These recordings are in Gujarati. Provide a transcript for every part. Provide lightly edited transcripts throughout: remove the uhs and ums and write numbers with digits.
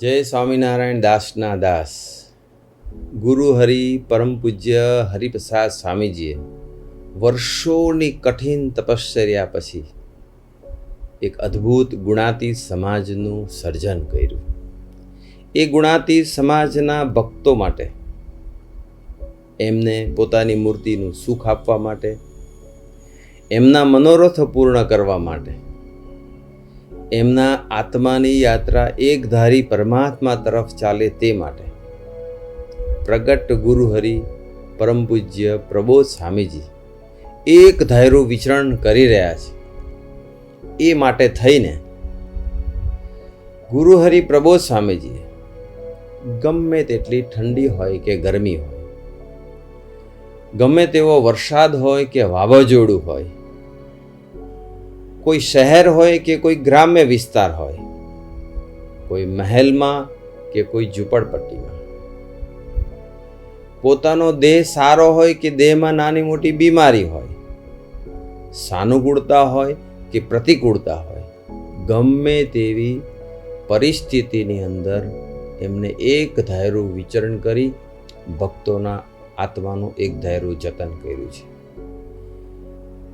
જય સ્વામિનારાયણ દાસના દાસ ગુરુ હરિ પરમ પૂજ્ય હરિપ્રસાદ સ્વામીજીએ વર્ષોની કઠિન તપશ્ચર્યા પછી એક અદ્ભુત ગુણાતીત સમાજનું સર્જન કર્યું. એ ગુણાતીત સમાજના ભક્તો માટે, એમને પોતાની મૂર્તિનું સુખ આપવા માટે, એમના મનોરથ પૂર્ણ કરવા માટે, એમના આત્માની યાત્રા એકધારી પરમાત્મા તરફ ચાલે તે માટે પ્રગટ ગુરુહરિ પરમ પૂજ્ય પ્રબોધ સ્વામીજી એક ધાયરું વિચરણ કરી રહ્યા છે. એ માટે થઈને ગુરુહરિ પ્રબોધ સ્વામીજીએ ગમે તેટલી ઠંડી હોય કે ગરમી હોય, ગમે તેવો વરસાદ હોય કે વાવાઝોડું હોય, કોઈ શહેર હોય કે કોઈ ગ્રામ્ય વિસ્તાર હોય, કોઈ મહેલમાં કે કોઈ ઝૂંપડપટ્ટીમાં, પોતાનો દેહ સારો હોય કે દેહમાં નાની મોટી બીમારી હોય, સાનુકૂળતા હોય કે પ્રતિકૂળતા હોય, ગમે તેવી પરિસ્થિતિની અંદર એમને એક ધાયરું વિચરણ કરી ભક્તોના આત્માનું એક ધાયરું જતન કર્યું છે.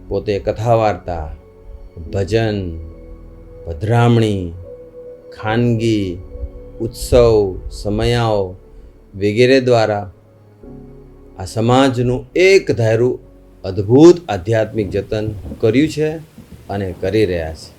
પોતે કથા વાર્તા, ભજન, પધરામણી, ખાનગી, ઉત્સવ, સમયાઓ વગેરે દ્વારા આ સમાજનું એક ધાયરું અદ્ભુત આધ્યાત્મિક જતન કર્યું છે અને કરી રહ્યા છે.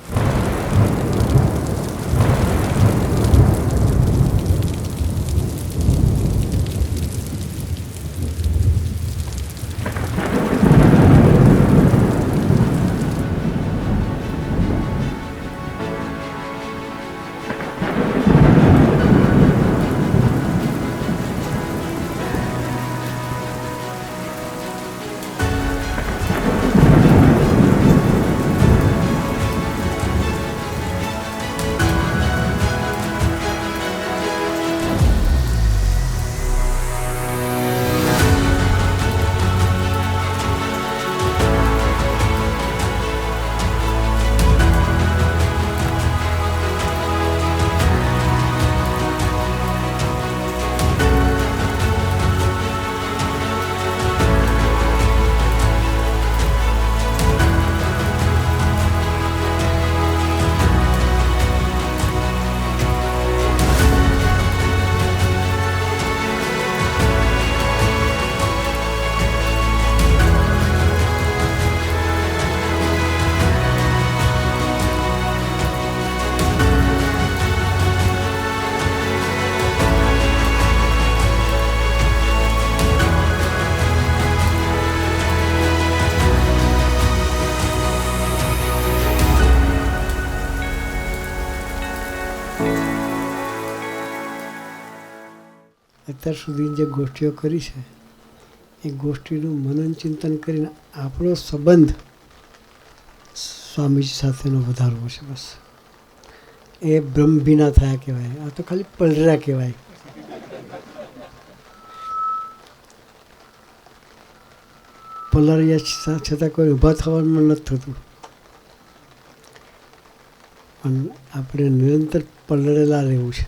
અત્યાર સુધીની જે ગોષ્ઠીઓ કરી છે એ ગોષ્ઠીનું મનન ચિંતન કરીને આપણો સંબંધ સ્વામીજી સાથેનો વધારવો છે. બસ એ બ્રહ્મભીના થયા કહેવાય. આ તો ખાલી પલરા કહેવાય. પલર્યા છતાં કોઈ ઊભા થવાનું નથી થતું, પણ આપણે નિરંતર પલળેલા રહેવું છે.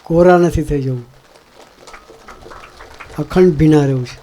કોરા નથી થઈ જવું, અખંડ ભીના રહેવું છે.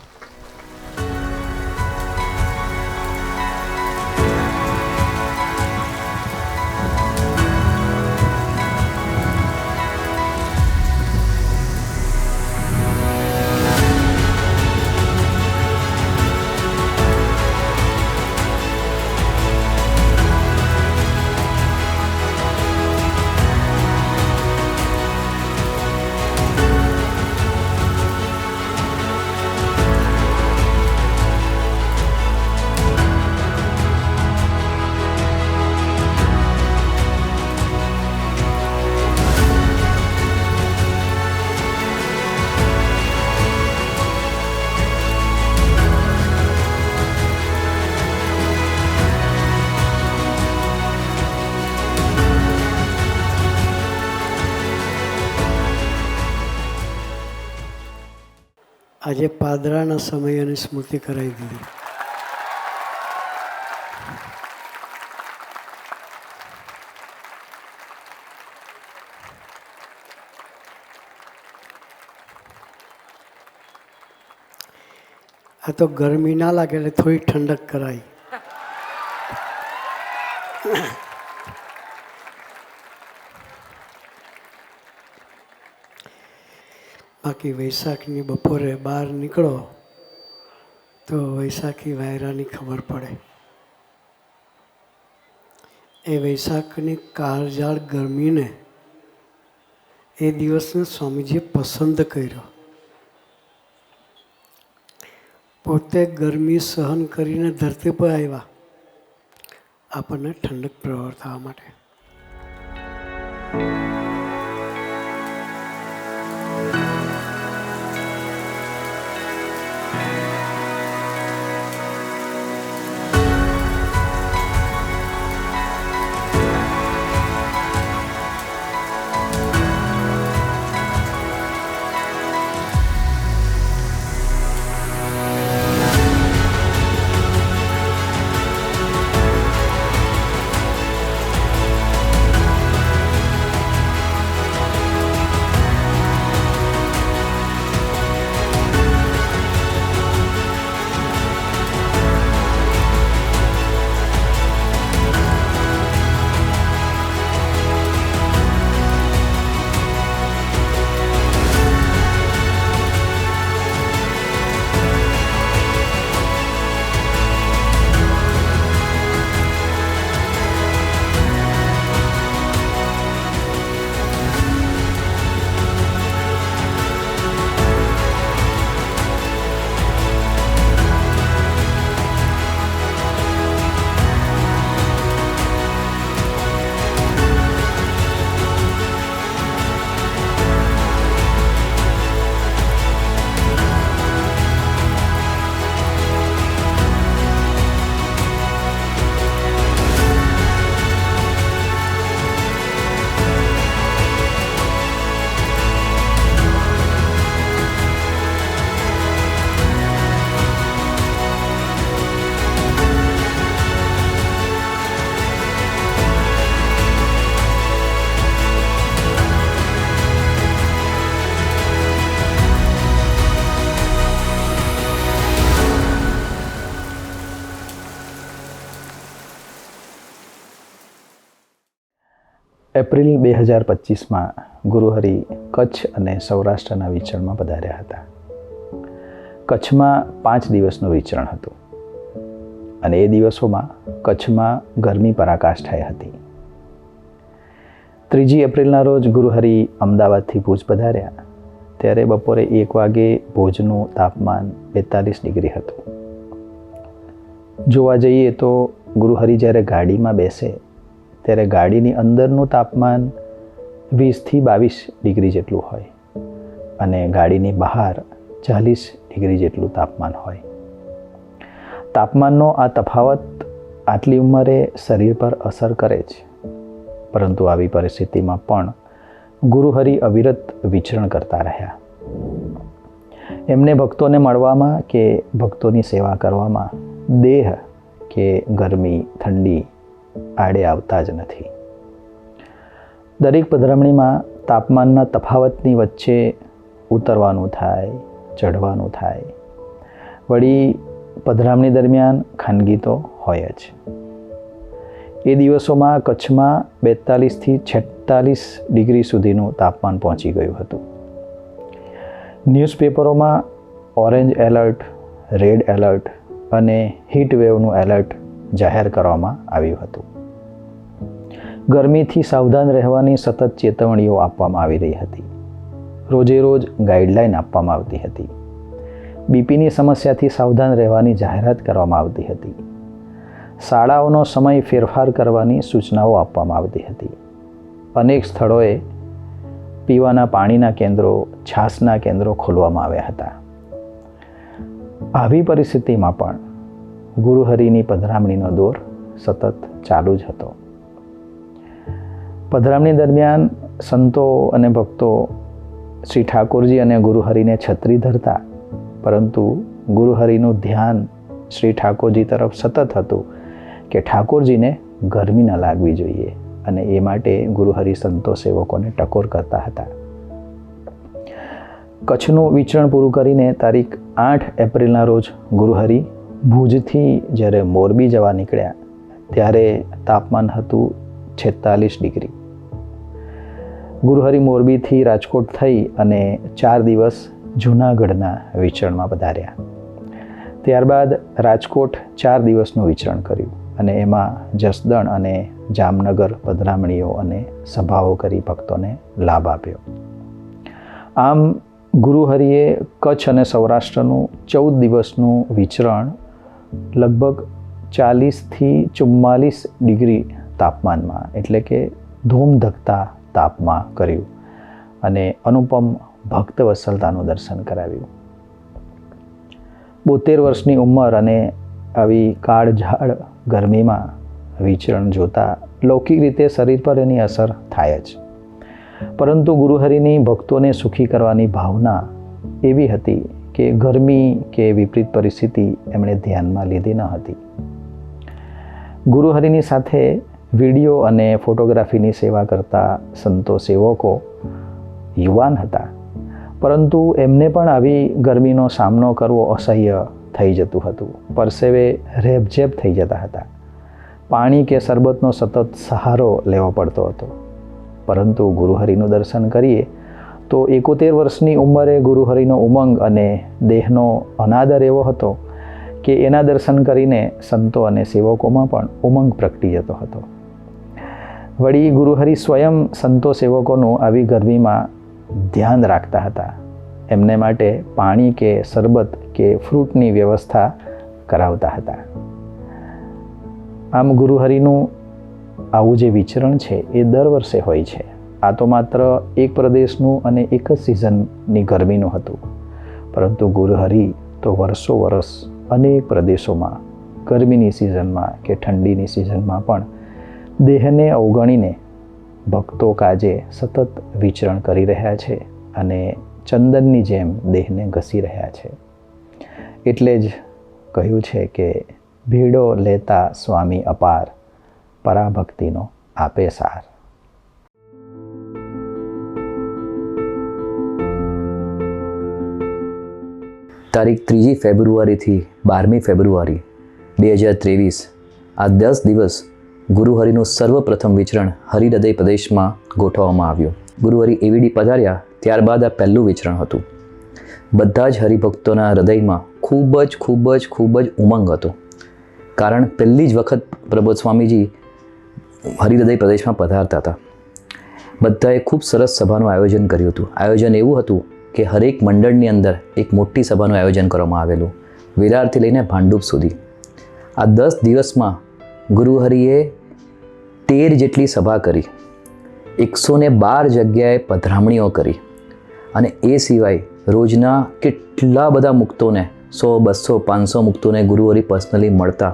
આજે પાદરાના સમયની સ્મૃતિ કરાવી દીધી. આ તો ગરમી ના લાગે એટલે થોડી ઠંડક કરાય. બાકી વૈશાખની બપોરે બહાર નીકળો તો વૈશાખી વાયરાની ખબર પડે. એ વૈશાખની કાળઝાળ ગરમીને એ દિવસને સ્વામીજીએ પસંદ કર્યો. પોતે ગરમી સહન કરીને ધરતી પર આવ્યા આપણને ઠંડક પ્રવર થવા માટે. એપ્રિલ 2025માં ગુરુહરિ કચ્છ અને સૌરાષ્ટ્રના વિચરણમાં પધાર્યા હતા. કચ્છમાં 5 દિવસનું વિચરણ હતું અને એ દિવસોમાં કચ્છમાં ગરમી પરાકાષ્ઠાએ હતી. 3 એપ્રિલના રોજ ગુરુહરિ અમદાવાદથી ભુજ પધાર્યા ત્યારે બપોરે 1 વાગે ભુજનું તાપમાન 42 ડિગ્રી હતું. જોવા જઈએ તો ગુરુહરિ જ્યારે ગાડીમાં બેસે ત્યારે ગાડીની અંદરનું તાપમાન 20 થી 22 ડિગ્રી જેટલું હોય અને ગાડીની બહાર 40 ડિગ્રી જેટલું તાપમાન હોય. તાપમાનનો આ તફાવત આટલી ઉંમરે શરીર પર અસર કરે છે, પરંતુ આવી પરિસ્થિતિમાં પણ ગુરુહરિ અવિરત વિચરણ કરતા રહ્યા. એમને ભક્તોને મળવામાં કે ભક્તોની સેવા કરવામાં દેહ કે ગરમી ઠંડી આડે આવતા જ નથી. દરેક પધરામણીમાં તાપમાનના તફાવતની વચ્ચે ઉતરવાનું થાય, ચઢવાનું થાય. વળી પધરામણી દરમિયાન ખાનગી તો હોય જ. એ દિવસોમાં કચ્છમાં 42 થી 46 ડિગ્રી સુધીનું તાપમાન પહોંચી ગયું હતું. ન્યૂઝપેપરોમાં ઓરેન્જ એલર્ટ, રેડ એલર્ટ અને હીટ વેવનું એલર્ટ જાહેર કરવામાં આવ્યું હતું. ગરમીથી સાવધાન રહેવાની સતત ચેતવણીઓ આપવામાં આવી રહી હતી. રોજે રોજ ગાઈડલાઈન આપવામાં આવતી હતી. બીપીની સમસ્યાથી સાવધાન રહેવાની જાહેરાત કરવામાં આવતી હતી. શાળાઓનો સમય ફેરફાર કરવાની સૂચનાઓ આપવામાં આવતી હતી. અનેક સ્થળોએ પીવાના પાણીના કેન્દ્રો, છાશના કેન્દ્રો ખોલવામાં આવ્યા હતા. આવી પરિસ્થિતિમાં પણ ગુરુહરિની પધરામણીનો દોર સતત ચાલુ જ હતો. પધરામણી દરમિયાન સંતો અને ભક્તો શ્રી ઠાકોરજી અને ગુરુહરિને છત્રી ધરતા, પરંતુ ગુરુહરિનું ધ્યાન શ્રી ઠાકોરજી તરફ સતત હતું કે ઠાકોરજીને ગરમી ન લાગવી જોઈએ અને એ માટે ગુરુહરિ સંતો સેવકોને ટકોર કરતા હતા. કચ્છનું વિચરણ પૂરું કરીને તારીખ 8 એપ્રિલના રોજ ગુરુહરિ ભુજથી જ્યારે મોરબી જવા નીકળ્યા ત્યારે તાપમાન હતું 46 ડિગ્રી. ગુરુહરિ મોરબીથી રાજકોટ થઈ અને 4 દિવસ જૂનાગઢના વિચરણમાં પધાર્યા. ત્યારબાદ રાજકોટ 4 દિવસનું વિચરણ કર્યું અને એમાં જસદણ અને જામનગર પધરામણીઓ અને સભાઓ કરી ભક્તોને લાભ આપ્યો. આમ ગુરુહરિએ કચ્છ અને સૌરાષ્ટ્રનું 14 દિવસનું વિચરણ લગભગ 40થી 44 ડિગ્રી તાપમાનમાં એટલે કે ધૂમધકતા તાપમાં કર્યું અને અનુપમ ભક્ત વત્સલતાનું દર્શન કરાવ્યું. 72 વર્ષની ઉંમર અને આવી કાળઝાળ ગરમીમાં વિચરણ જોતા લૌકિક રીતે શરીર પર એની અસર થાય જ, પરંતુ ગુરુહરિની ભક્તોને સુખી કરવાની ભાવના એવી હતી કે ગરમી કે વિપરીત પરિસ્થિતિ એમણે ધ્યાનમાં લીધી ન હતી. ગુરુહરિની સાથે વિડીયો અને ફોટોગ્રાફીની સેવા કરતા સંતો સેવકો યુવાન હતા, પરંતુ એમને પણ આવી ગરમીનો સામનો કરવો અસહ્ય થઈ જતું હતું. પરસેવે રેબઝેબ થઈ જતા હતા. પાણી કે શરબતનો સતત સહારો લેવો પડતો હતો. પરંતુ ગુરુહરિનું દર્શન કરીએ તો 71 વર્ષની ઉંમરે ગુરુહરિનો ઉમંગ અને દેહનો અનાદર એવો હતો કે એના દર્શન કરીને સંતો અને સેવકોમાં પણ ઉમંગ પ્રગટી જતો હતો. વળી ગુરુહરિ સ્વયં સંતો સેવકોનું આવી ગરમીમાં ધ્યાન રાખતા હતા. એમને માટે પાણી કે શરબત કે ફ્રૂટની વ્યવસ્થા કરાવતા હતા. આમ ગુરુહરિનું આવું જે વિચરણ છે એ દર વર્ષે હોય છે. આ તો માત્ર એક પ્રદેશનું અને એક જ સિઝનની ગરમીનું હતું, પરંતુ ગુરુહરિ તો વર્ષો વર્ષ અનેક પ્રદેશોમાં ગરમીની સિઝનમાં કે ઠંડીની સિઝનમાં પણ દેહને અવગણીને ભક્તો કાજે સતત વિચરણ કરી રહ્યા છે અને ચંદનની જેમ દેહને ઘસી રહ્યા છે. એટલે જ કહ્યું છે કે ભીડો લેતા સ્વામી અપાર, પરાભક્તિનો આપે સાર. તારીખ 3 ફેબ્રુઆરીથી 12 ફેબ્રુઆરી 2023 આ 10 દિવસ ગુરુહરિનું સર્વપ્રથમ વિચરણ હરિહૃદય પ્રદેશમાં ગોઠવવામાં આવ્યું. ગુરુહરિ એવીડી પધાર્યા ત્યારબાદ આ પહેલું વિચરણ હતું. બધા જ હરિભક્તોના હૃદયમાં ખૂબ જ ઉમંગ હતો, કારણ પહેલી જ વખત પ્રબોધ સ્વામીજી હરિહૃદય પ્રદેશમાં પધારતા હતા. બધાએ ખૂબ સરસ સભાનું આયોજન કર્યું હતું. આયોજન એવું હતું કે હરેક મંડળની અંદર એક મોટી સભાનું આયોજન કરવામાં આવેલું, વિરારથી લઈને ભાંડુપ સુધી. આ 10 દિવસમાં ગુરુહરિએ 13 જેટલી સભા કરી, 112 જગ્યાએ પધરામણીઓ કરી અને એ સિવાય રોજના કેટલા બધા મુક્તોને 100, 200, 500 મુક્તોને ગુરુહરિ પર્સનલી મળતા,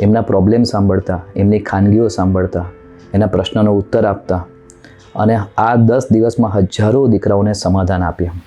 એમના પ્રોબ્લેમ સાંભળતા, એમની ખાનગીઓ સાંભળતા, એના પ્રશ્નનો ઉત્તર આપતા અને આ 10 દિવસમાં હજારો દીકરાઓને સમાધાન આપ્યા.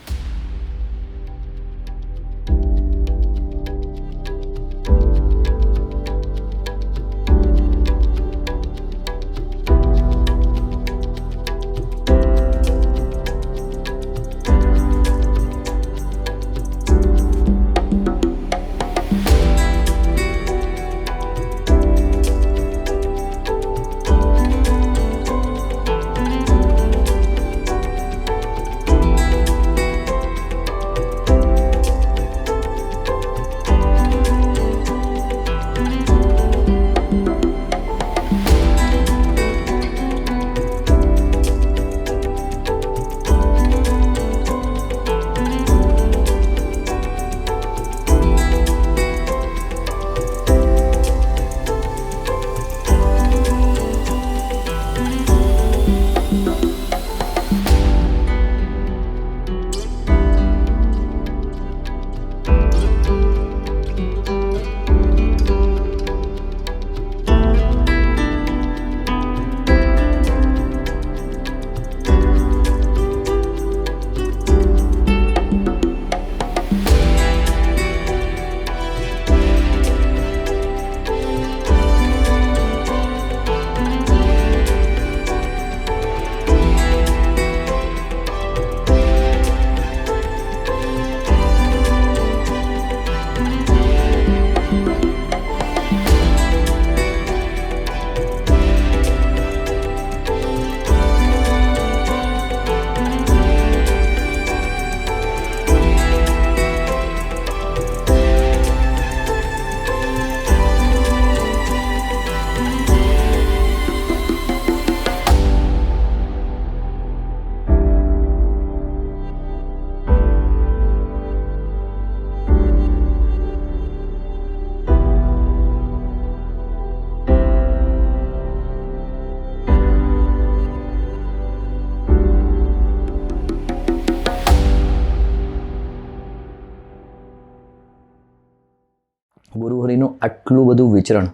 આટલું બધું વિચરણ,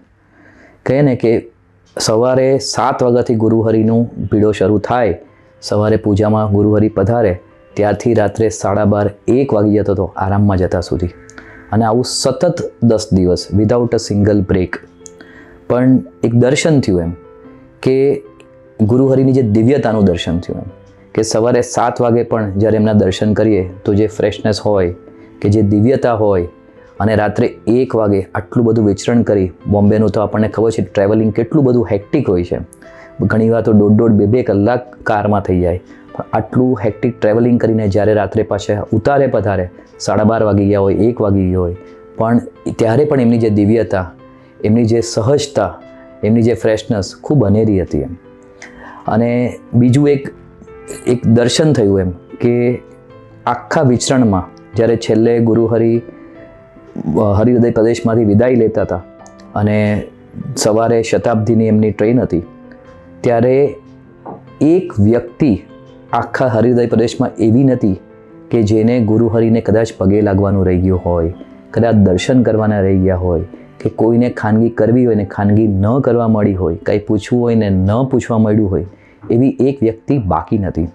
કહે ને કે સવારે 7 વાગ્યાથી ગુરુહરિનું ભીડો શરૂ થાય, સવારે પૂજામાં ગુરુહરિ પધારે ત્યારથી રાત્રે 12:30-1 વાગી જતો હતો આરામમાં જતા સુધી, અને આવું સતત 10 દિવસ વિધાઉટ અ સિંગલ બ્રેક. પણ એક દર્શન થયું એમ કે ગુરુહરિની જે દિવ્યતાનું દર્શન થયું એમ કે સવારે 7 વાગે પણ જ્યારે એમના દર્શન કરીએ તો જે ફ્રેશનેસ હોય, કે જે દિવ્યતા હોય, અને રાત્રે 1 વાગે આટલું બધું વિચરણ કરી, બોમ્બેનું તો આપણને ખબર છે ટ્રાવેલિંગ કેટલું બધું હેક્ટિક હોય છે, ઘણીવાર તો 1.5-2 કલાક કારમાં થઈ જાય, પણ આટલું હેક્ટિક ટ્રાવેલિંગ કરીને જ્યારે રાત્રે પાછા ઉતારે પધારે 12:30 વાગી ગયા હોય, 1 વાગી ગયો હોય, પણ ત્યારે પણ એમની જે દિવ્યતા, એમની જે સહજતા, એમની જે ફ્રેશનેસ ખૂબ અનેરી હતી એમ. અને બીજું એક દર્શન થયું એમ કે આખા વિચરણમાં જ્યારે છેલ્લે ગુરુહરિ હરિહૃદય પ્રદેશમાંથી વિદાય લેતા હતા અને સવારે શતાબ્દીની એમની ટ્રેન હતી, ત્યારે એક વ્યક્તિ આખા હરિહૃદય પ્રદેશમાં એવી નથી કે જેને ગુરુહરિને કદાચ પગે લાગવાનું રહી ગયું હોય, કદાચ દર્શન કરવાના રહી ગયા હોય, કે કોઈને ખાનગી કરવી હોય ને ખાનગી ન કરવા મળી હોય, કંઈ પૂછવું હોય ને ન પૂછવા મળ્યું હોય, એવી એક વ્યક્તિ બાકી નથી.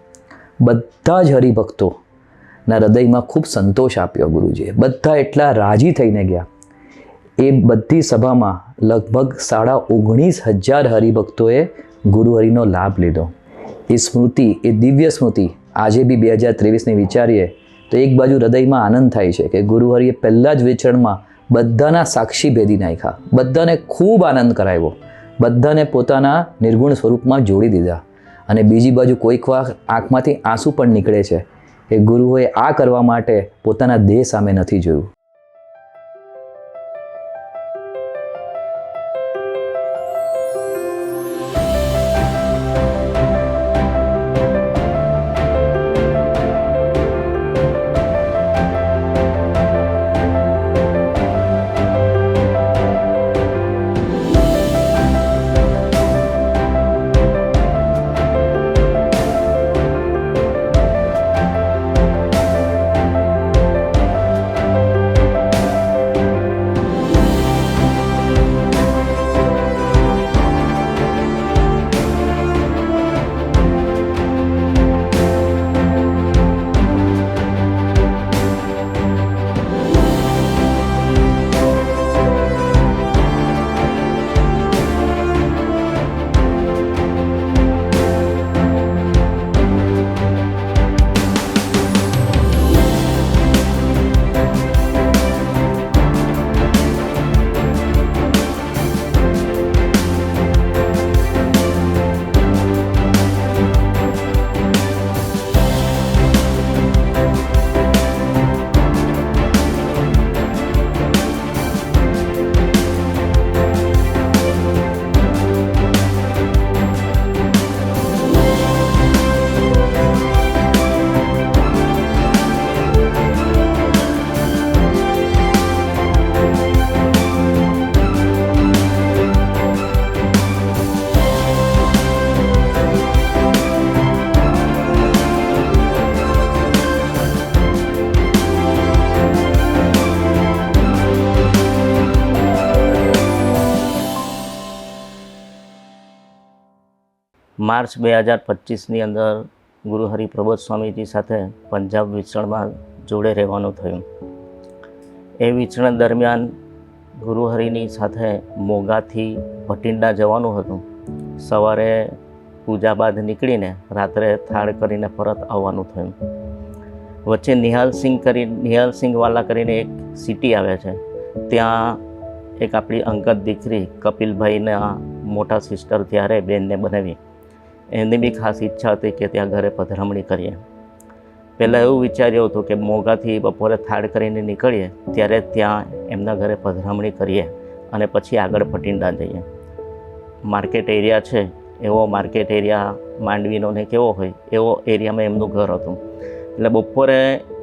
બધા જ હરિભક્તોના હૃદયમાં ખૂબ સંતોષ આપ્યો ગુરુજીએ, બધા એટલા રાજી થઈને ગયા. એ બધી સભામાં લગભગ 19,500 હરિભક્તોએ ગુરુહરિનો લાભ લીધો. એ સ્મૃતિ, એ દિવ્ય સ્મૃતિ આજે બી 2023ને વિચારીએ તો એક બાજુ હૃદયમાં આનંદ થાય છે કે ગુરુહરિએ પહેલાં જ વિચરણમાં બધાના સાક્ષી ભેદી નાખ્યા, બધાને ખૂબ આનંદ કરાવ્યો, બધાને પોતાના નિર્ગુણ સ્વરૂપમાં જોડી દીધા. અને બીજી બાજુ કોઈક વાર આંખમાંથી આંસુ પણ નીકળે છે કે ગુરુએ આ કરવા માટે પોતાના દેહ સામે નથી જોયું. માર્ચ 2025ની અંદર ગુરુહરિ પ્રબોધ સ્વામીજી સાથે પંજાબ વિચરણમાં જોડે રહેવાનું થયું. એ વિચરણ દરમિયાન ગુરુહરિની સાથે મોગાથી ભટિંડા જવાનું હતું. સવારે પૂજા બાદ નીકળીને રાત્રે થાળ કરીને પરત આવવાનું થયું. વચ્ચે નિહાલસિંહ વાલા કરીને એક સિટી આવે છે, ત્યાં એક આપણી અંગત દીકરી કપિલભાઈના મોટા સિસ્ટર ત્યારે બેનને બનાવી, એની બી ખાસ ઈચ્છા હતી કે ત્યાં ઘરે પધરામણી કરીએ. પહેલાં એવું વિચાર્યું હતું કે મોગાથી બપોરે થાળ કરીને નીકળીએ ત્યારે ત્યાં એમના ઘરે પધરામણી કરીએ અને પછી આગળ ભટિંડા જઈએ. માર્કેટ એરિયા છે, એવો માર્કેટ એરિયા માંડવીનો ને કેવો હોય એવો એરિયામાં એમનું ઘર હતું. એટલે બપોરે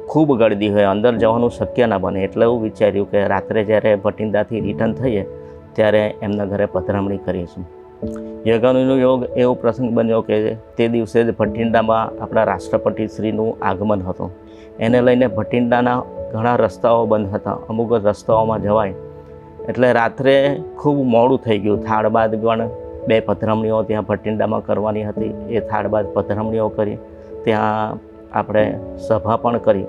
ખૂબ ગળદી હોય, અંદર જવાનું શક્ય ના બને. એટલે એવું વિચાર્યું કે રાત્રે જ્યારે ભટિંડાથી રિટર્ન થઈએ ત્યારે એમના ઘરે પધરામણી કરીશું. યોગાનુનો યોગ એવો પ્રસંગ બન્યો કે તે દિવસે જ ભટિંડામાં આપણા રાષ્ટ્રપતિ શ્રીનું આગમન હતું. એને લઈને ભટિંડાના ઘણા રસ્તાઓ બંધ હતા, અમુક રસ્તાઓમાં જવાય એટલે રાત્રે ખૂબ મોડું થઈ ગયું. થાળ બાદ પણ 2 પધરામણીઓ ત્યાં ભટિંડામાં કરવાની હતી. એ થાળ બાદ પધરામણીઓ કરી, ત્યાં આપણે સભા પણ કરી.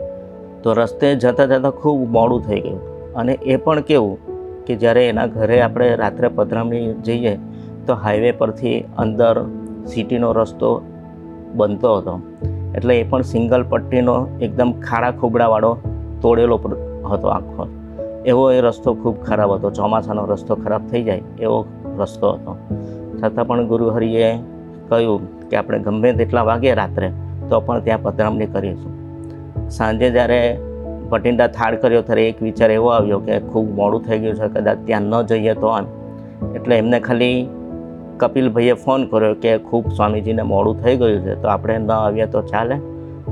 તો રસ્તે જતાં જતાં ખૂબ મોડું થઈ ગયું. અને એ પણ કેવું કે જ્યારે એના ઘરે આપણે રાત્રે પધરામણી જઈએ તો હાઈવે પરથી અંદર સિટીનો રસ્તો બનતો હતો. એટલે એ પણ સિંગલ પટ્ટીનો એકદમ ખાડા ખોબડાવાળો તોડેલો હતો આખો. એવો એ રસ્તો ખૂબ ખરાબ હતો. ચોમાસાનો રસ્તો ખરાબ થઈ જાય એવો રસ્તો હતો. છતાં પણ ગુરુહરિએ કહ્યું કે આપણે ગમે તેટલા વાગે રાત્રે તો પણ ત્યાં પધરામણી કરીશું. સાંજે જ્યારે ભટિંડા થાળ કર્યો ત્યારે એક વિચાર એવો આવ્યો કે ખૂબ મોડું થઈ ગયું છે, કદાચ ત્યાં ન જઈએ તો આમ. એટલે એમને ખાલી કપિલભાઈએ ફોન કર્યો કે ખૂબ સ્વામીજીને મોડું થઈ ગયું છે તો આપણે ન આવીએ તો ચાલે.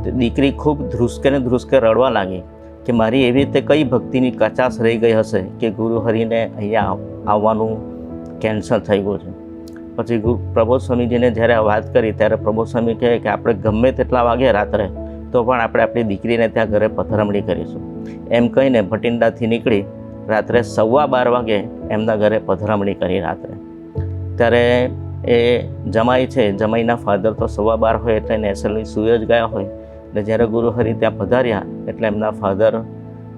તો દીકરી ખૂબ ધ્રુસકે ને ધ્રુસકે રડવા લાગી કે મારી એવી રીતે કઈ ભક્તિની કચાશ રહી ગઈ હશે કે ગુરુહરિને અહીંયા આવવાનું કેન્સલ થઈ ગયું છે. પછી પ્રબોધ સ્વામીજીને જ્યારે આ વાત કરી ત્યારે પ્રબોધ સ્વામી કહે કે આપણે ગમે તેટલા વાગે રાત્રે તો પણ આપણે આપણી દીકરીને ત્યાં ઘરે પધરામણી કરીશું. એમ કહીને ભટિંડાથી નીકળી રાત્રે 12:15 વાગે એમના ઘરે પધરામણી કરી રાત્રે. ત્યારે એ જમાઈ છે, જમાઈના ફાધર તો 12:15 હોય એટલે નેસલની સૂઈ જ ગયા હોય. એટલે જ્યારે ગુરુહરિ ત્યાં પધાર્યા એટલે એમના ફાધર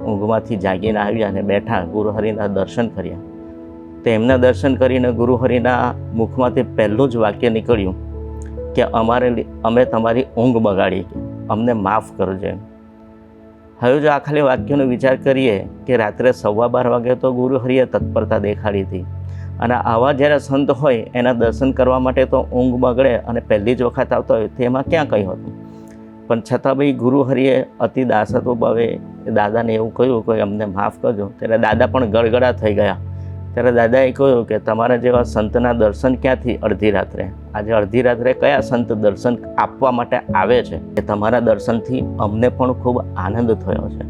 ઊંઘમાંથી જાગીને આવ્યા અને બેઠા, ગુરુહરિના દર્શન કર્યા. તો એમના દર્શન કરીને ગુરુહરિના મુખમાંથી પહેલું જ વાક્ય નીકળ્યું કે અમે તમારી ઊંઘ બગાડી, અમને માફ કરજો. હવે જો આ ખાલી વાક્યનો વિચાર કરીએ કે રાત્રે 12:15 વાગે તો ગુરુહરિએ તત્પરતા દેખાડી હતી. અને આવા જ્યારે સંત હોય એના દર્શન કરવા માટે તો ઊંઘ બગડે અને પહેલી જ વખત આવતા હોય તેમાં ક્યાં કંઈ હતું. પણ છતાં ભાઈ ગુરુહરિએ અતિ દાસત્વ ભાવે દાદાને એવું કહ્યું કે અમને માફ કરજો. ત્યારે દાદા પણ ગળગળા થઈ ગયા. ત્યારે દાદાએ કહ્યું કે તમારા જેવા સંતના દર્શન ક્યાંથી અડધી રાત્રે? આજે અડધી રાત્રે કયા સંત દર્શન આપવા માટે આવે છે? કે તમારા દર્શનથી અમને પણ ખૂબ આનંદ થયો છે.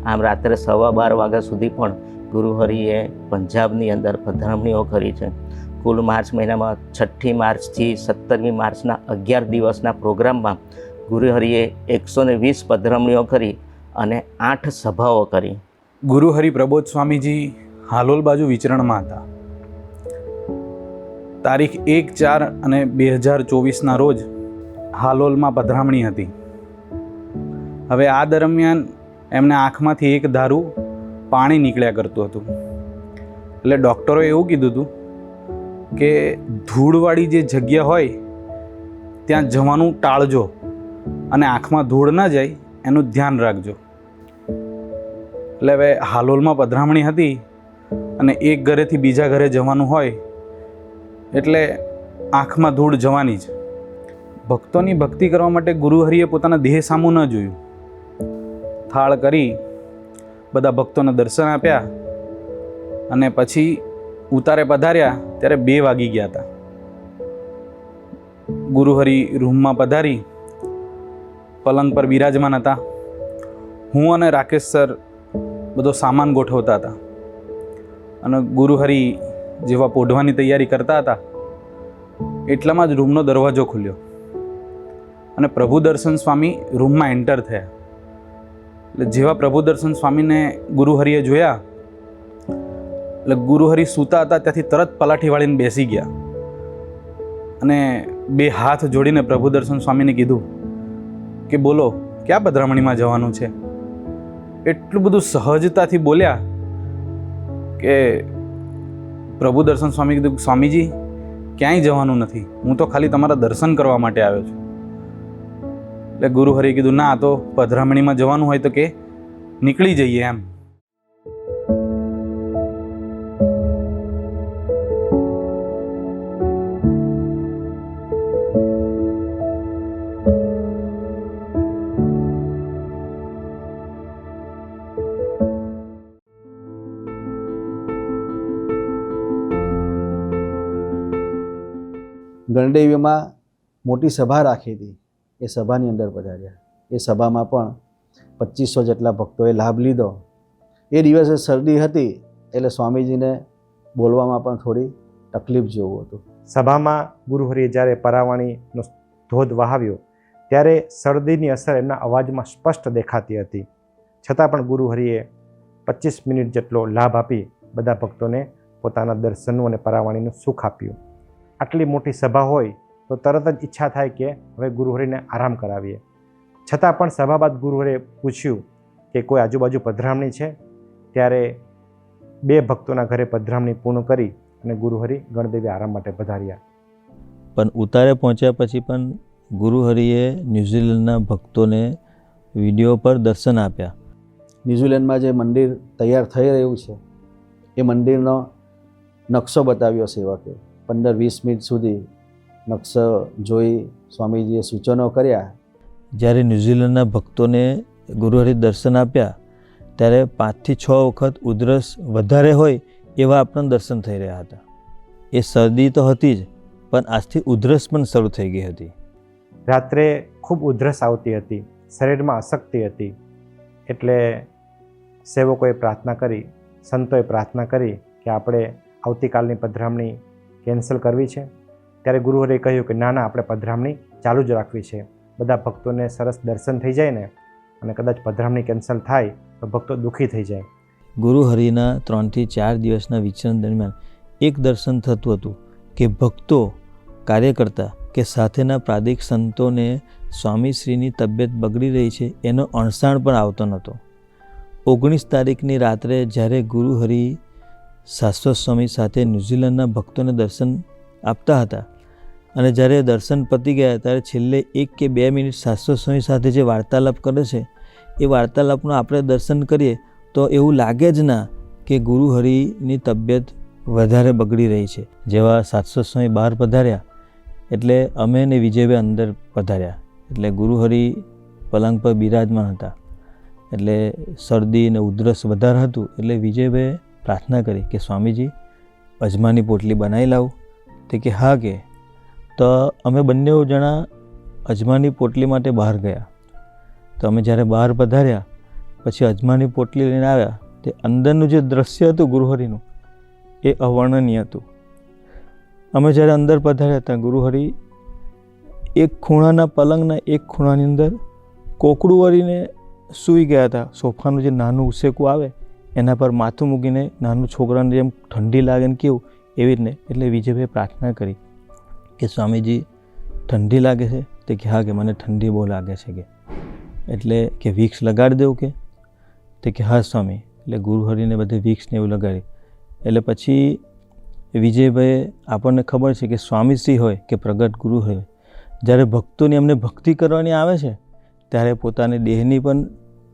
આમ રાત્રે 12:15 વાગ્યા સુધી પણ ગુરુહરિએ પંજાબની અંદર પધરામણીઓ કરી છે. કુલ માર્ચ મહિનામાં 6મી માર્ચથી 17મી માર્ચના 11 દિવસના પ્રોગ્રામમાં ગુરુહરિએ 120 પધરામણીઓ કરી અને 8 સભાઓ કરી. ગુરુહરિ પ્રબોધ સ્વામીજી હાલોલ બાજુ વિચરણમાં હતા. તારીખ 1/4/2024ના રોજ હાલોલમાં પધરામણી હતી. હવે આ દરમિયાન એમને આંખમાંથી એક ધારું પાણી નીકળ્યા કરતું હતું. એટલે ડૉક્ટરોએ એવું કીધું હતું કે ધૂળવાળી જે જગ્યા હોય ત્યાં જવાનું ટાળજો અને આંખમાં ધૂળ ના જાય એનું ધ્યાન રાખજો. એટલે હવે હાલોલમાં પધરામણી હતી અને એક ઘરેથી બીજા ઘરે જવાનું હોય એટલે આંખમાં ધૂળ જવાની જ. ભક્તોની ભક્તિ કરવા માટે ગુરુહરિએ પોતાના દેહ સામું ન જોયું. થાળ કરી બધા ભક્તોને દર્શન આપ્યા અને પછી ઉતારે પધાર્યા ત્યારે 2 વાગી ગયા હતા. ગુરુહરિ રૂમમાં પધારી પલંગ પર બિરાજમાન હતા. હું અને રાકેશ સર બધો સામાન ગોઠવતા હતા અને ગુરુહરિ જેવા પોઢવાની તૈયારી કરતા હતા એટલામાં જ રૂમનો દરવાજો ખુલ્યો અને પ્રભુ દર્શન સ્વામી રૂમમાં એન્ટર થયા. એટલે જેવા પ્રભુ દર્શન સ્વામીને ગુરુહરિએ જોયા એટલે ગુરુહરિ સૂતા હતા ત્યાંથી તરત પલાઠી વાળીને બેસી ગયા અને 2 હાથ જોડીને પ્રભુ દર્શન સ્વામીને કીધું કે બોલો, ક્યાં પધરામણીમાં જવાનું છે? એટલું બધું સહજતાથી બોલ્યા કે પ્રભુ દર્શન સ્વામી કીધું, સ્વામીજી ક્યાંય જવાનું નથી, હું તો ખાલી તમારા દર્શન કરવા માટે આવ્યો છું. એટલે ગુરુહરિએ કીધું, ના, તો પધરામણીમાં જવાનું હોય તો કે નીકળી જઈએ એમ. ગણદેવીમાં મોટી સભા રાખી હતી. એ સભાની અંદર પધાર્યા. એ સભામાં પણ 2500 જેટલા ભક્તોએ લાભ લીધો. એ દિવસે શરદી હતી એટલે સ્વામીજીને બોલવામાં પણ થોડી તકલીફ જેવું હતું. સભામાં ગુરુહરિએ જ્યારે પરાવાણીનો ધોધ વહાવ્યો ત્યારે શરદીની અસર એમના અવાજમાં સ્પષ્ટ દેખાતી હતી. છતાં પણ ગુરુહરિએ 25 મિનિટ જેટલો લાભ આપી બધા ભક્તોને પોતાના દર્શનનું અને પરાવાણીનું સુખ આપ્યું. આટલી મોટી સભા હોય તો તરત જ ઈચ્છા થાય કે હવે ગુરુહરિને આરામ કરાવીએ. છતાં પણ સભા બાદ ગુરુહરિએ પૂછ્યું કે કોઈ આજુબાજુ પધરામણી છે? ત્યારે 2 ભક્તોના ઘરે પધરામણી પૂર્ણ કરી અને ગુરુહરિ ગણદેવી આરામ માટે પધાર્યા. પણ ઉતારે પહોંચ્યા પછી પણ ગુરુહરિએ ન્યૂઝીલેન્ડના ભક્તોને વિડીયો પર દર્શન આપ્યા. ન્યૂઝીલેન્ડમાં જે મંદિર તૈયાર થઈ રહ્યું છે એ મંદિરનો નકશો બતાવ્યો સેવકે. 15-20 મિનિટ સુધી નકશો જોઈ સ્વામીજીએ સૂચનો કર્યા. જ્યારે ન્યૂઝીલેન્ડના ભક્તોને ગુરુહરિ દર્શન આપ્યા ત્યારે 5 થી 6 વખત ઉધરસ વધારે હોય એવા આપણને દર્શન થઈ રહ્યા હતા. એ શરદી તો હતી જ, પણ આજથી ઉધરસ પણ શરૂ થઈ ગઈ હતી. રાત્રે ખૂબ ઉધરસ આવતી હતી, શરીરમાં અશક્તિ હતી. એટલે સેવકોએ પ્રાર્થના કરી, સંતોએ પ્રાર્થના કરી કે આપણે આવતીકાલની પધરામણી કેન્સલ કરવી છે. ત્યારે ગુરુહરિએ કહ્યું કે ના, આપણે પધરામણી ચાલુ જ રાખવી છે. બધા ભક્તોને સરસ દર્શન થઈ જાય ને, અને કદાચ પધરામણી કેન્સલ થાય તો ભક્તો દુઃખી થઈ જાય. ગુરુહરિના 3 થી 4 દિવસના વિચરણ દરમિયાન એક દર્શન થતું હતું કે ભક્તો, કાર્યકર્તા કે સાથેના પ્રાદેશિક સંતોને સ્વામીશ્રીની તબિયત બગડી રહી છે એનો અણસાણ પણ આવતો નહોતો. 19 તારીખની રાત્રે જ્યારે ગુરુહરિ શાશ્વત સ્વામી સાથે ન્યૂઝીલેન્ડના ભક્તોને દર્શન આપતા હતા અને જ્યારે દર્શન પતી ગયા ત્યારે છેલ્લે 1 કે 2 મિનિટ શાશ્વત સ્વામી સાથે જે વાર્તાલાપ કરે છે એ વાર્તાલાપનું આપણે દર્શન કરીએ તો એવું લાગે જ ના કે ગુરુહરિની તબિયત વધારે બગડી રહી છે. જેવા શાશ્વત સ્વામી બહાર પધાર્યા એટલે અમે ને વિજયભાઈ અંદર પધાર્યા. એટલે ગુરુહરિ પલંગ પર બિરાજમાન હતા. એટલે શરદી અને ઉધરસ વધારે હતું. એટલે વિજયભાઈએ પ્રાર્થના કરી કે સ્વામીજી અજમાની પોટલી બનાવી લાવું. તે કે હા. કે તો અમે બંને જણા અજમાની પોટલી માટે બહાર ગયા. તો અમે જ્યારે બહાર પધાર્યા પછી અજમાની પોટલી લઈને આવ્યા તે અંદરનું જે દ્રશ્ય હતું ગુરુહરિનું એ અવર્ણનીય હતું. અમે જ્યારે અંદર પધાર્યા ત્યાં ગુરુહરિ એક ખૂણાના પલંગના એક ખૂણાની અંદર કોકડું વળીને સૂઈ ગયા હતા. સોફાનું જે નાનું ઉસેકું આવે એના પર માથું મૂકીને નાનું છોકરાને જેમ ઠંડી લાગે ને કેવું એવી રીતને. એટલે વિજયભાઈએ પ્રાર્થના કરી કે સ્વામીજી ઠંડી લાગે છે? તે કે હા. કે મને ઠંડી બહુ લાગે છે. કે એટલે કે વિક્સ લગાડી દેવું? કે તે કે હા સ્વામી. એટલે ગુરુહરિને બધે વિક્સને એવું લગાડી. એટલે પછી વિજયભાઈ, આપણને ખબર છે કે સ્વામીશ્રી હોય કે પ્રગટ ગુરુ હોય, જ્યારે ભક્તોની એમને ભક્તિ કરવાની આવે છે ત્યારે પોતાની દેહની પણ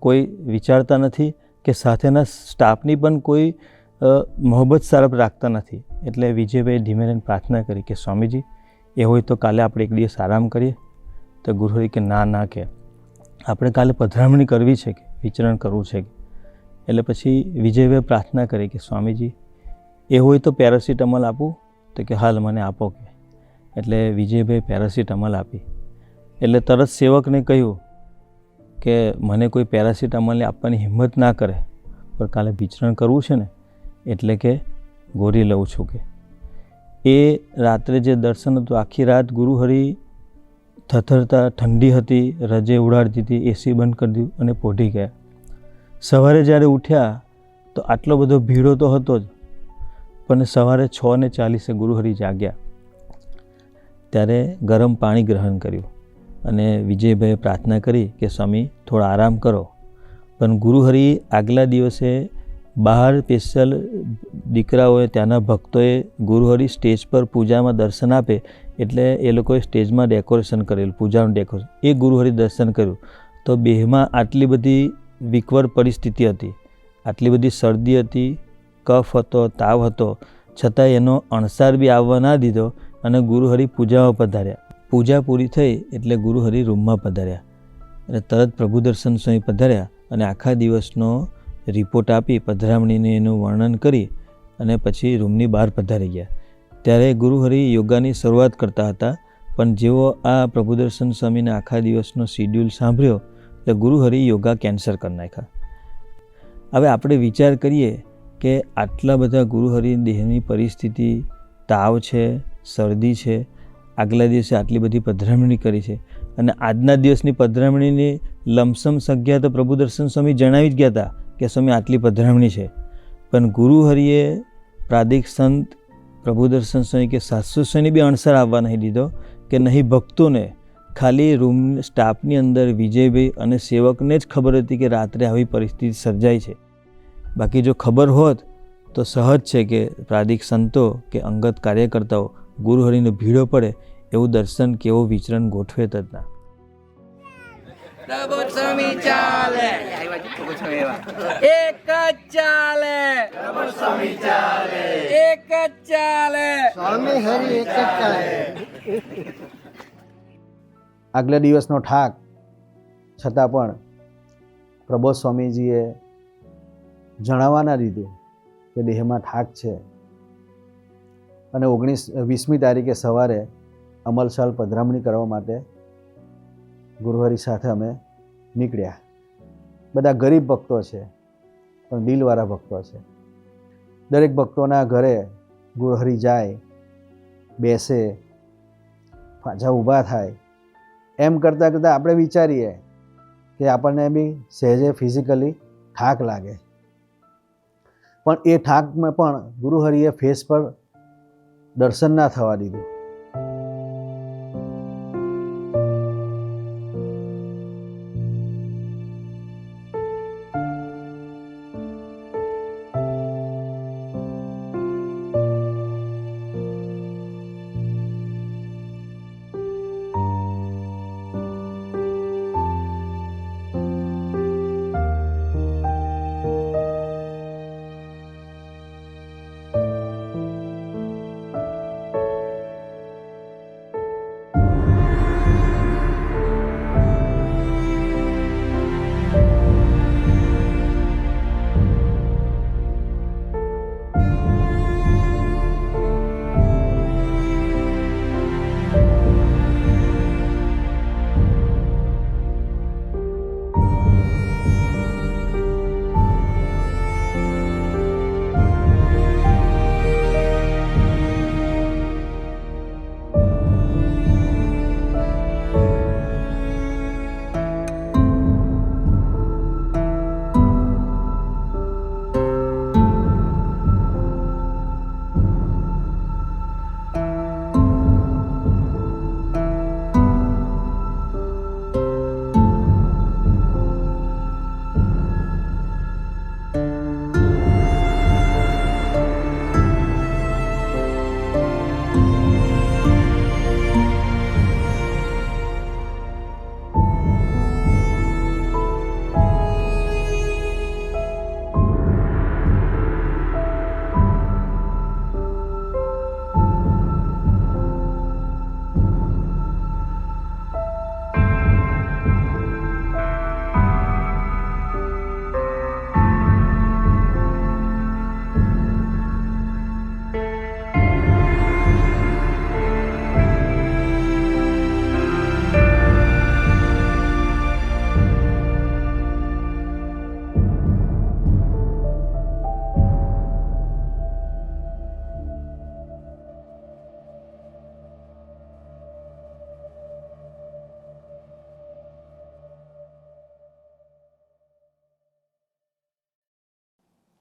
કોઈ વિચારતા નથી કે સાથેના સ્ટાફની પણ કોઈ મોહબ્બત સારપ રાખતા નથી. એટલે વિજયભાઈએ ધીમે રહીને પ્રાર્થના કરી કે સ્વામીજી એ હોય તો કાલે આપણે એક દિવસ આરામ કરીએ. તો ગુરુહરિ કે ના, કે આપણે કાલે પધરામણી કરવી છે, કે વિચરણ કરવું છે. એટલે પછી વિજયભાઈએ પ્રાર્થના કરી કે સ્વામીજી એ હોય તો પેરાસિટામોલ આપું? તો કે હાલ મને આપો. કે એટલે વિજયભાઈ પેરાસિટામોલ આપી. એટલે તરત સેવકને કહ્યું કે મને કોઈ પેરાસિટામોલને આપવાની હિંમત ના કરે, પણ કાલે વિચરણ કરવું છે ને એટલે કે ગોળી લઉં છું. કે એ રાત્રે જે દર્શન હતું, આખી રાત ગુરુહરિ થથરતા, ઠંડી હતી, રજે ઉડાડતી હતી, એસી બંધ કરી દીધું અને પોઢી ગયા. સવારે જ્યારે ઉઠ્યા તો આટલો બધો ભીડો તો હતો જ, પણ સવારે 6:40 ગુરુહરિ જાગ્યા. ત્યારે ગરમ પાણી ગ્રહણ કર્યું અને વિજયભાઈએ પ્રાર્થના કરી કે સ્વામી થોડા આરામ કરો. પણ ગુરુહરિ આગલા દિવસે બહાર સ્પેશિયલ દીકરાઓએ, ત્યાંના ભક્તોએ ગુરુહરિ સ્ટેજ પર પૂજામાં દર્શન આપે એટલે એ લોકોએ સ્ટેજમાં ડેકોરેશન કરેલું, પૂજાનું ડેકોરેશન. એ ગુરુહરિ દર્શન કર્યું તો બેમાં આટલી બધી વિકવર પરિસ્થિતિ હતી, આટલી બધી શરદી હતી, કફ હતો, તાવ હતો, છતાં એનો અણસાર બી આવવા ના દીધો અને ગુરુહરિ પૂજામાં પધાર્યા. પૂજા પૂરી થઈ એટલે ગુરુહરિ રૂમમાં પધાર્યા અને તરત પ્રભુ દર્શન સ્વામી પધાર્યા અને આખા દિવસનો રિપોર્ટ આપી, પધરામણીને એનું વર્ણન કરી અને પછી રૂમની બહાર પધારી ગયા. ત્યારે ગુરુહરિ યોગાની શરૂઆત કરતા હતા, પણ જેવો આ પ્રભુ દર્શન સ્વામીને આખા દિવસનો શિડ્યુલ સાંભળ્યો એટલે ગુરુહરિ યોગા કેન્સલ કરી નાખ્યા. હવે આપણે વિચાર કરીએ કે આટલા બધા ગુરુહરિ દેહની પરિસ્થિતિ, તાવ છે, શરદી છે, આગલા દિવસે આટલી બધી પધરામણી કરી છે અને આજના દિવસની પધરામણીની લમસમ સંખ્યા તો પ્રભુ દર્શન સ્વામી જણાવી જ ગયા હતા કે સ્વામી આટલી પધરામણી છે. પણ ગુરુહરિએ પ્રાદિક સંત પ્રભુદર્શન સ્વામી કે સાસુ સ્વામીની બી અણસર આવવા નહીં દીધો કે નહીં ભક્તોને, ખાલી રૂમ સ્ટાફની અંદર વિજયભાઈ અને સેવકને જ ખબર હતી કે રાત્રે આવી પરિસ્થિતિ સર્જાય છે. બાકી જો ખબર હોત તો સહજ છે કે પ્રાદિક સંતો કે અંગત કાર્યકર્તાઓ ગુરુહરિનો ભીડો પડે એવું દર્શન કે એવું વિચરણ ગોઠવે જ ના. આગલા દિવસનો ઠાક છતાં પણ પ્રબોધ સ્વામીજીએ જણાવવા ના દીધું કે દેહમાં ઠાક છે, અને 20મી તારીખે સવારે અમલસાલ પધરામણી કરવા માટે ગુરુહરિ સાથે અમે નીકળ્યા. બધા ગરીબ ભક્તો છે પણ દિલવાળા ભક્તો છે. દરેક ભક્તોના ઘરે ગુરુહરિ જાય, બેસે, પાછા ઊભા થાય. એમ કરતાં કરતાં આપણે વિચારીએ કે આપણને બી સહેજે ફિઝિકલી થાક લાગે, પણ એ થાકમાં પણ ગુરુહરિએ ફેસ પર દર્શન ના થવા દીધું.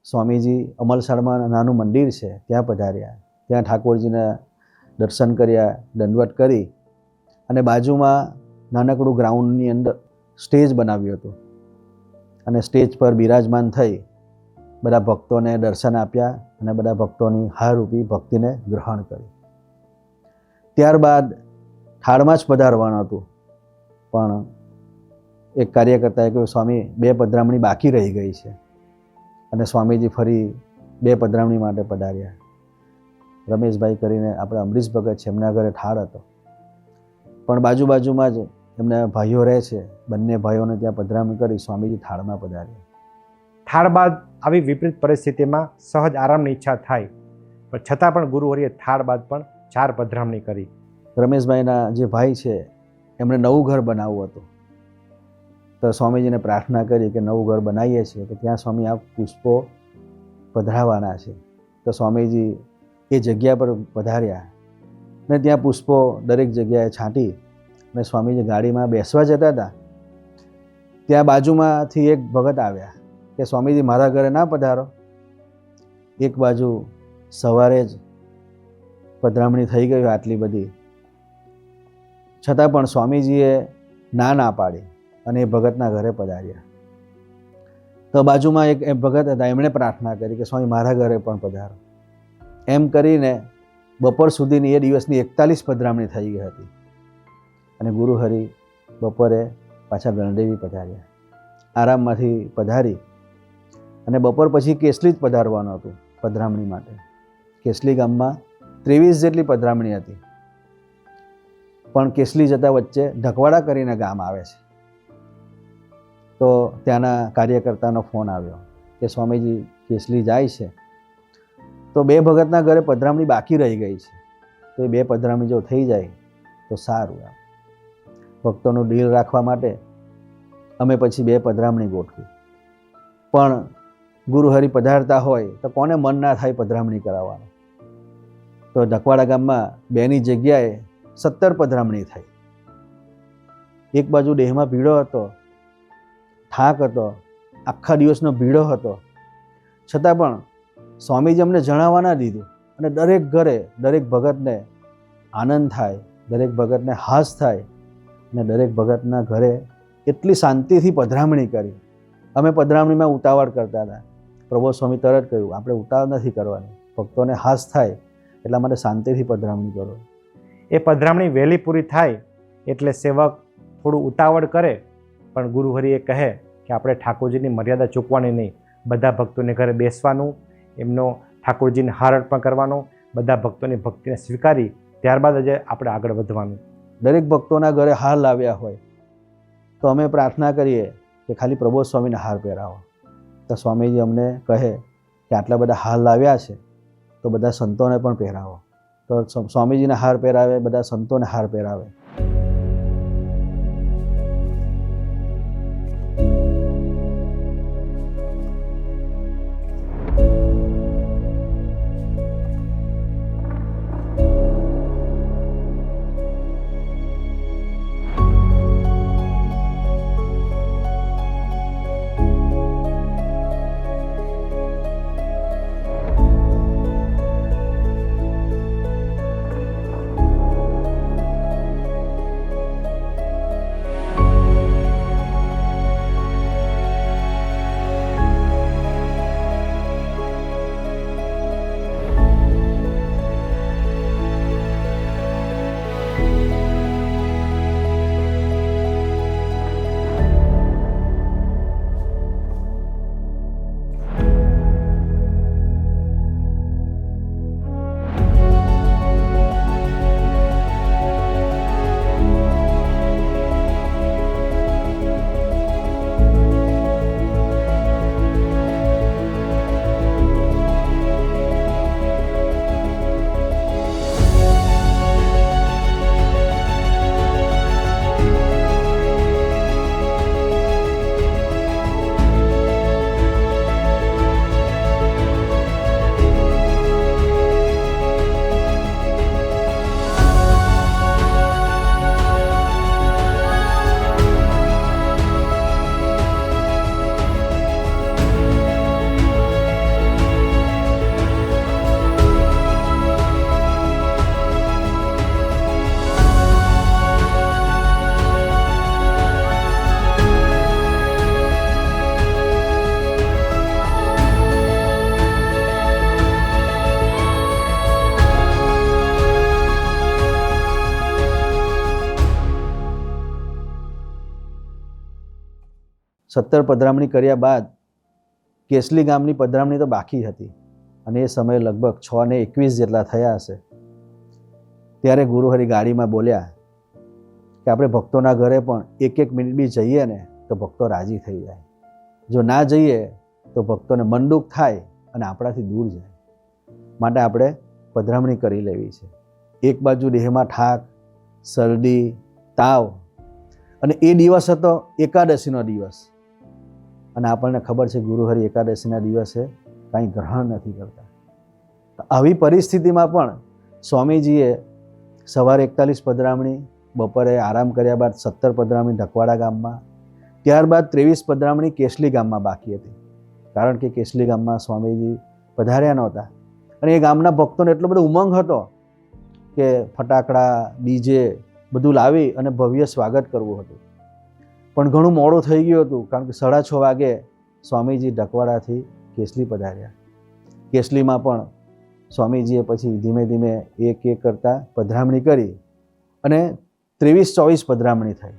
સ્વામીજી અમલસાડમાં નાનું મંદિર છે, ત્યાં પધાર્યા. ત્યાં ઠાકોરજીના દર્શન કર્યા, દંડવત કરી, અને બાજુમાં નાનકડું ગ્રાઉન્ડની અંદર સ્ટેજ બનાવ્યું હતું, અને સ્ટેજ પર બિરાજમાન થઈ બધા ભક્તોને દર્શન આપ્યા અને બધા ભક્તોની હારરૂપી ભક્તિને ગ્રહણ કરી. ત્યારબાદ થાળમાં જ પધારવાનું હતું, પણ એક કાર્યકર્તાએ કહ્યું, સ્વામી 2 પધરામણી બાકી રહી ગઈ છે, અને સ્વામીજી ફરી 2 પધરામણી માટે પધાર્યા. રમેશભાઈ કરીને આપણે અમરીશ ભગત છે, એમના ઘરે થાળ હતો, પણ બાજુમાં જ એમના ભાઈઓ રહે છે, બંને ભાઈઓને ત્યાં પધરામણી કરી સ્વામીજી થાળમાં પધાર્યા. થાળ બાદ આવી વિપરીત પરિસ્થિતિમાં સહજ આરામની ઈચ્છા થાય, પણ છતાં પણ ગુરુહરિએ થાળ બાદ પણ 4 પધરામણી કરી. રમેશભાઈના જે ભાઈ છે એમણે નવું ઘર બનાવવું હતું, તો સ્વામીજીને પ્રાર્થના કરી કે નવું ઘર બનાવીએ છીએ તો ત્યાં સ્વામી આ પુષ્પો પધરાવવાના છે. તો સ્વામીજી એ જગ્યા પર પધાર્યા ને ત્યાં પુષ્પો દરેક જગ્યાએ છાંટી, અને સ્વામીજી ગાડીમાં બેસવા જતા હતા ત્યાં બાજુમાંથી એક ભગત આવ્યા કે સ્વામીજી મારા ઘરે ના પધારો, એક બાજુ સવારે જ પધરામણી થઈ ગઈ આટલી બધી, છતાં પણ સ્વામીજીએ ના પાડી અને એ ભગતના ઘરે પધાર્યા. તો બાજુમાં એક ભગત હતા, એમણે પ્રાર્થના કરી કે સ્વામી મારા ઘરે પણ પધારો. એમ કરીને બપોર સુધીની એ દિવસની 41 પધરામણી થઈ ગઈ હતી અને ગુરુહરિ બપોરે પાછા ગણદેવી પધાર્યા. આરામમાંથી પધારી અને બપોર પછી કેસલી જ પધારવાનું હતું પધરામણી માટે. કેસલી ગામમાં 23 જેટલી પધરામણી હતી, પણ કેસલી જતા વચ્ચે ઢકવાડા કરીને ગામ આવે છે. તો ત્યાંના કાર્યકર્તાનો ફોન આવ્યો કે સ્વામીજી કેસલી જાય છે, તો 2 ભગતના ઘરે પધરામણી બાકી રહી ગઈ છે, તો એ 2 પધરામણી જો થઈ જાય તો સારું. ભક્તોનું ડીલ રાખવા માટે અમે પછી 2 પધરામણી ગોઠવી. પણ ગુરુહરિ પધારતા હોય તો કોને મન ના થાય પધરામણી કરાવવાનું? તો ઢકવાડા ગામમાં 2ની જગ્યાએ 17 પધરામણી થઈ. એક બાજુ દેહમાં ભીડો હતો, થાક હતો, આખા દિવસનો ભીડો હતો, છતાં પણ સ્વામીજી અમને જણાવવા ના દીધું અને દરેક ઘરે દરેક ભગતને આનંદ થાય, દરેક ભગતને હાસ થાય અને દરેક ભગતના ઘરે એટલી શાંતિથી પધરામણી કરી. અમે પધરામણીમાં ઉતાવળ કરતા હતા. પ્રભુ સ્વામી તરત કહ્યું આપણે ઉતાવળ નથી કરવાની, ભક્તોને હાસ થાય એટલા માટે શાંતિથી પધરામણી કરો. એ પધરામણી વહેલી પૂરી થાય એટલે સેવક થોડું ઉતાવળ કરે, પણ ગુરુહરિએ કહે કે આપણે ઠાકોરજીની મર્યાદા ચૂકવાની નહીં. બધા ભક્તોને ઘરે બેસવાનું, એમનો ઠાકોરજીને હાર અર્પણ કરવાનો, બધા ભક્તોની ભક્તિને સ્વીકારી ત્યારબાદ જ આપણે આગળ વધવાનું. દરેક ભક્તોના ઘરે હાર લાવ્યા હોય તો અમે પ્રાર્થના કરીએ કે ખાલી પ્રબોધ સ્વામીને હાર પહેરાવો. તો સ્વામીજી અમને કહે કે આટલા બધા હાર લાવ્યા છે તો બધા સંતોને પણ પહેરાવો. તો સ્વામીજીને હાર પહેરાવે, બધા સંતોને હાર પહેરાવે. સત્તર પધરામણી કર્યા બાદ કેસલી ગામની પધરામણી તો બાકી હતી અને એ સમયે લગભગ 6:21 જેટલા થયા હશે. ત્યારે ગુરુહરિ ગાડીમાં બોલ્યા કે આપણે ભક્તોના ઘરે પણ એક મિનિટ બી જઈએ ને તો ભક્તો રાજી થઈ જાય, જો ના જઈએ તો ભક્તોને મન દુઃખ થાય અને આપણાથી દૂર જાય, માટે આપણે પધરામણી કરી લેવી છે. એક બાજુ દેહમાં થાક, શરદી, તાવ અને એ દિવસ હતો એકાદશીનો દિવસ અને આપણને ખબર છે ગુરુહરિ એકાદશીના દિવસે કાંઈ ગ્રહણ નથી કરતા. આવી પરિસ્થિતિમાં પણ સ્વામીજીએ સવારે 41 પધરામણી, બપોરે આરામ કર્યા બાદ 17 પધરામણી ઢકવાડા ગામમાં, ત્યારબાદ 23 પધરામણી કેસલી ગામમાં બાકી હતી. કારણ કે કેસલી ગામમાં સ્વામીજી પધાર્યા નહોતા. અને એ ગામના ભક્તોને એટલો બધો ઉમંગ હતો કે ફટાકડા, ડીજે બધું લાવી અને ભવ્ય સ્વાગત કરવું હતું. પણ ઘણું મોડું થઈ ગયું હતું, કારણ કે 6:30 વાગે સ્વામીજી ડકવાડાથી કેસલી પધાર્યા. કેસલીમાં પણ સ્વામીજીએ પછી ધીમે ધીમે એક એક કરતાં પધરામણી કરી અને 23-24 પધરામણી થઈ.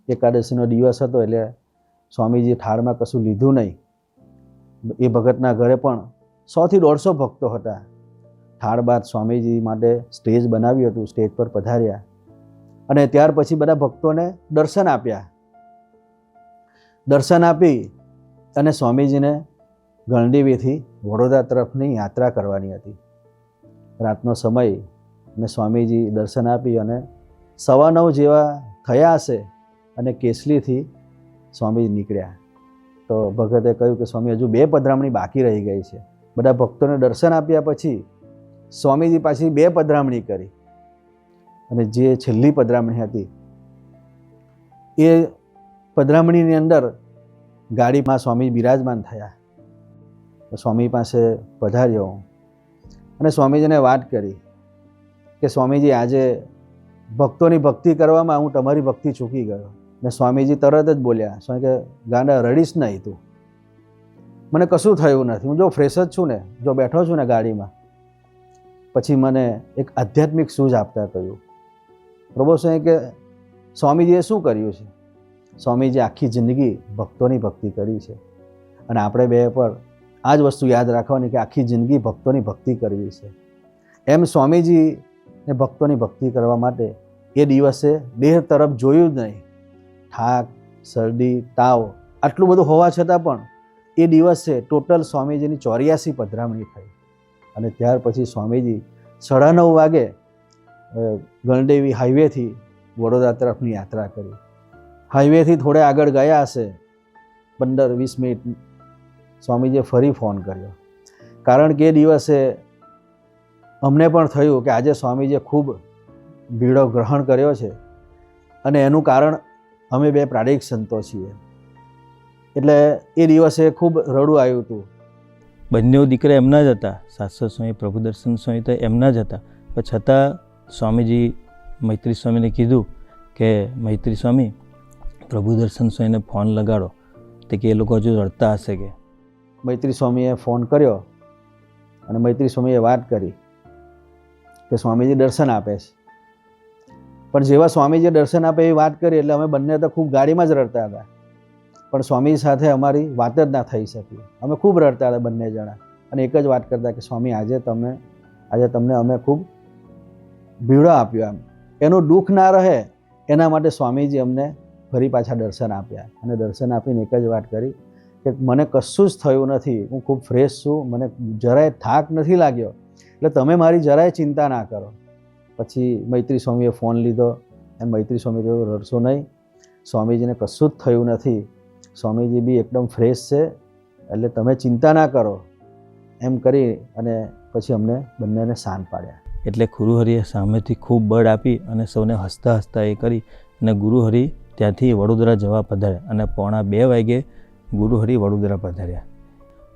એકાદશીનો દિવસ હતો એટલે સ્વામીજી થાળમાં કશું લીધું નહીં. એ ભગતના ઘરે પણ 100 થી 150 ભક્તો હતા. થાળ બાદ સ્વામીજી માટે સ્ટેજ બનાવ્યું હતું, સ્ટેજ પર પધાર્યા અને ત્યાર પછી બધા ભક્તોને દર્શન આપ્યા. દર્શન આપી અને સ્વામીજીને ગણદેવીથી વડોદરા તરફની યાત્રા કરવાની હતી. રાતનો સમય અને સ્વામીજી દર્શન આપી અને 9:15 જેવા થયા હશે અને કેસલીથી સ્વામીજી નીકળ્યા. તો ભગતે કહ્યું કે સ્વામી હજુ 2 પધરામણી બાકી રહી ગઈ છે. બધા ભક્તોને દર્શન આપ્યા પછી સ્વામીજી પાછી 2 પધરામણી કરી અને જે છેલ્લી પધરામણી હતી એ પધરામણીની અંદર ગાડીમાં સ્વામી બિરાજમાન થયા. સ્વામી પાસે પધાર્યો અને સ્વામીજીને વાત કરી કે સ્વામીજી આજે ભક્તોની ભક્તિ કરવામાં હું તમારી ભક્તિ ચૂકી ગયો. ને સ્વામીજી તરત જ બોલ્યા, સ્વામી કે ગાંડા રડીશ નહીં તું, મને કશું થયું નથી, હું જો ફ્રેશ જ છું ને, જો બેઠો છું ને ગાડીમાં. પછી મને એક આધ્યાત્મિક સૂઝ આપતા કહ્યું, પ્રભુ સ્વામી કે સ્વામીજીએ શું કર્યું છે? સ્વામીજી આખી જિંદગી ભક્તોની ભક્તિ કરી છે અને આપણે બે પર આ જ વસ્તુ યાદ રાખવાની કે આખી જિંદગી ભક્તોની ભક્તિ કરવી છે. એમ સ્વામીજીને ભક્તોની ભક્તિ કરવા માટે એ દિવસે દેહ તરફ જોયું જ નહીં. થાક, શરદી, તાવ આટલું બધું હોવા છતાં પણ એ દિવસે ટોટલ સ્વામીજીની 84 પધરામણી થઈ અને ત્યાર પછી સ્વામીજી 9:30 વાગે ગણદેવી હાઈવેથી વડોદરા તરફની યાત્રા કરી. હાઈવેથી થોડે આગળ ગયા હશે 15-20 મિનિટ સ્વામીજીએ ફરી ફોન કર્યો, કારણ કે એ દિવસે અમને પણ થયું કે આજે સ્વામીજીએ ખૂબ ભીડો ગ્રહણ કર્યો છે અને એનું કારણ અમે 2 પ્રાદેશિક સંતો છીએ. એટલે એ દિવસે ખૂબ રડું આવ્યું હતું. બંને દીકરા એમના જ હતા, શાશ્વત સ્વામી, પ્રભુ દર્શન સ્વામી તો એમના જ હતા. પણ છતાં સ્વામીજી મૈત્રી સ્વામીને કીધું કે મૈત્રી સ્વામી પ્રભુ દર્શન સ્વામીને ફોન લગાડો. તે કે એ લોકો હજુ રડતા હશે કે. મૈત્રી સ્વામીએ ફોન કર્યો અને મૈત્રી સ્વામીએ વાત કરી કે સ્વામીજી દર્શન આપે છે. પણ જેવા સ્વામીજી દર્શન આપે એવી વાત કરી એટલે અમે બંને તો ખૂબ ગાડીમાં જ રડતા હતા, પણ સ્વામી સાથે અમારી વાત જ ના થઈ શકી. અમે ખૂબ રડતા હતા બંને જણા અને એક જ વાત કરતા કે સ્વામી આજે તમને અમે ખૂબ ભીડો આપ્યો. એનું દુઃખ ના રહે એના માટે સ્વામીજી અમને ફરી પાછા દર્શન આપ્યા અને દર્શન આપીને એક જ વાત કરી કે મને કશું જ થયું નથી, હું ખૂબ ફ્રેશ છું, મને જરાય થાક નથી લાગ્યો, એટલે તમે મારી જરાય ચિંતા ના કરો. પછી મૈત્રી સ્વામીએ ફોન લીધો અને મૈત્રી સ્વામી કહ્યું રડશો નહીં, સ્વામીજીને કશું જ થયું નથી, સ્વામીજી બી એકદમ ફ્રેશ છે, એટલે તમે ચિંતા ના કરો એમ કરી અને પછી અમને બંનેને શાંત પાડ્યા. એટલે ગુરુહરિએ સામેથી ખૂબ બળ આપી અને સૌને હસતા હસતા એ કરી અને ગુરુહરિ ત્યાંથી વડોદરા જવા પધાર્યા અને 1:30 વાગે ગુરુહરિ વડોદરા પધાર્યા.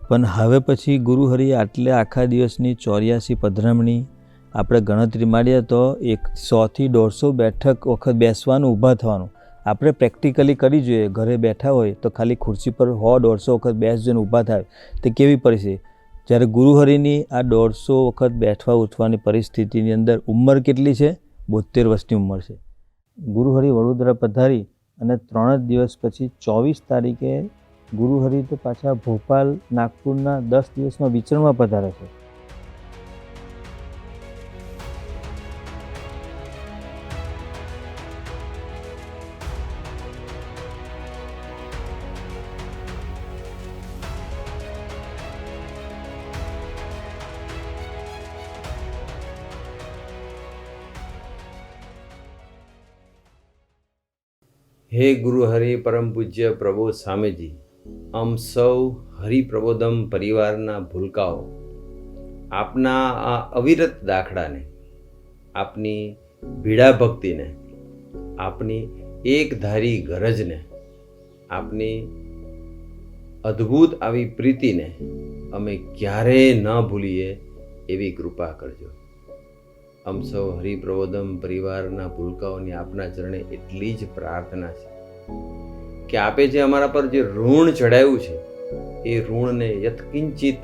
પણ હવે પછી ગુરુહરિ આટલે આખા દિવસની 84 પધરામણી આપણે ગણતરી માંડીએ તો 100 થી 150 બેઠક વખત બેસવાનું, ઊભા થવાનું આપણે પ્રેક્ટિકલી કરી જોઈએ. ઘરે બેઠા હોય તો ખાલી ખુરશી પર 100-150 વખત બેસજો ને ઊભા થાય તે કેવી પરિસ્થિતિ. જ્યારે ગુરુહરિની આ 150 વખત બેઠવા ઉઠવાની પરિસ્થિતિની અંદર ઉંમર કેટલી છે? 72 વર્ષની ઉંમર છે. ગુરુહરિ વડોદરા પધારી અને 3 જ દિવસ પછી 24 તારીખે ગુરુહરિ તો પાછા ભોપાલ નાગપુરના 10 દિવસના વિચરણમાં પધારે છે. હે ગુરુ હરિ પરમ પૂજ્ય પ્રબોધ સ્વામીજી, આમ સૌ હરિપ્રબોધમ પરિવારના ભૂલકાઓ આપના આ અવિરત દાખલાને, આપની ભીડા ભક્તિને, આપની એકધારી ગરજને, આપની અદ્ભુત આવી પ્રીતિને અમે ક્યારેય ન ભૂલીએ એવી કૃપા કરજો. આમ સૌ હરિપ્રબોધમ પરિવારના ભૂલકાઓની આપના ચરણે એટલી જ પ્રાર્થના છે કે આપે જે અમારા પર જે ઋણ ચડાવ્યું છે એ ઋણને યથકિંચિત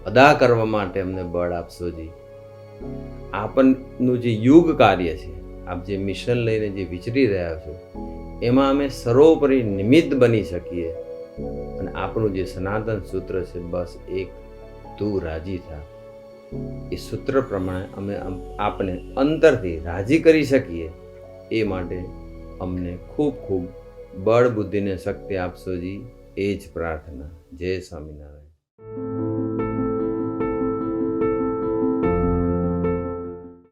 અદા કરવા માટે અમને બળ આપશો જી. આપનું જે યુગ કાર્ય છે, આપ જે મિશન લઈને જે વિચરી રહ્યા છો એમાં અમે સર્વોપરી નિમિત્ત બની શકીએ અને આપણું જે સનાતન સૂત્ર છે, બસ એક તું રાજી થા, એ સૂત્ર પ્રમાણે અમે આપને અંતરથી રાજી કરી શકીએ એ માટે અમને ખૂબ ખૂબ બળ બુદ્ધિને શક્તિ આપશો જી. એ જ પ્રાર્થના. જય સ્વામિનારાયણ.